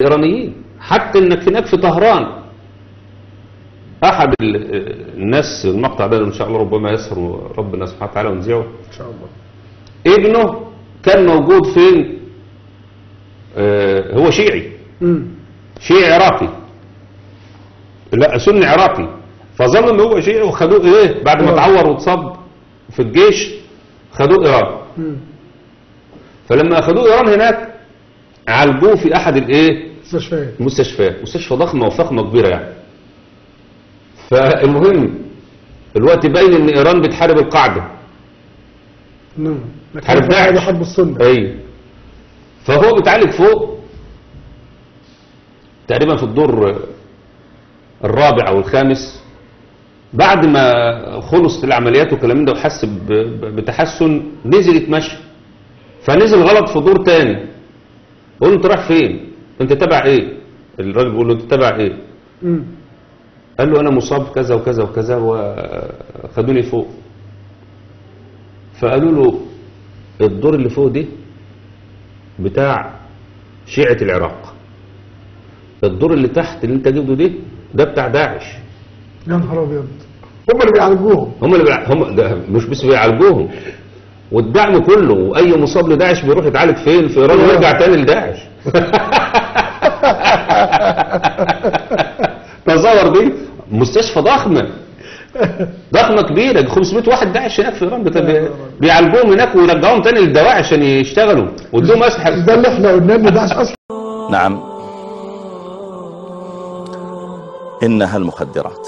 الايرانيين. حتى انك هناك في طهران احد الناس، المقطع ده ان شاء الله ربما يسر ربنا سبحانه وتعالى ونذيعه ان شاء الله. ابنه كان موجود فين؟ هو شيعي، شيعي عراقي، لا سني عراقي، فظن ان هو شيعي وخدوه ايه بعد ما اتعور واتصاب في الجيش، خدوه ايران. فلما اخدوه ايران هناك عالجوه في احد الايه المستشفيات، مستشفى ضخمه وفخمه كبيره يعني. فالمهم الوقت باين ان ايران بتحارب القاعده، بتحارب داعش، حرب السنه. ايوه. فهو بيتعالج فوق تقريبا في الدور الرابع او الخامس، بعد ما خلصت العمليات والكلام ده وحس بتحسن نزل يتمشى، فنزل غلط في دور تاني. قول له انت رايح فين؟ انت تبع ايه؟ الراجل بيقول له انت تبع ايه؟ قال له انا مصاب كذا وكذا وكذا وخدوني فوق. فقالوا له الدور اللي فوق دي بتاع شيعة العراق، الدور اللي تحت اللي انت جبته ده بتاع داعش. يا نهار ابيض، هم اللي بيعالجوهم. هم ده مش بس بيعالجوهم، والدعم كله، واي مصاب لداعش بيروح يتعالج فين؟ في ايران ويرجع تاني لداعش. تصور دي مستشفى ضخمه كبيره، 500 واحد داعش هناك في ايران بيعالجوهم هناك ويرجعوهم تاني للدواعي عشان يشتغلوا وادوهم اسلحه. ده اللي احنا قلنا ان داعش اصلا. نعم، انها المخدرات.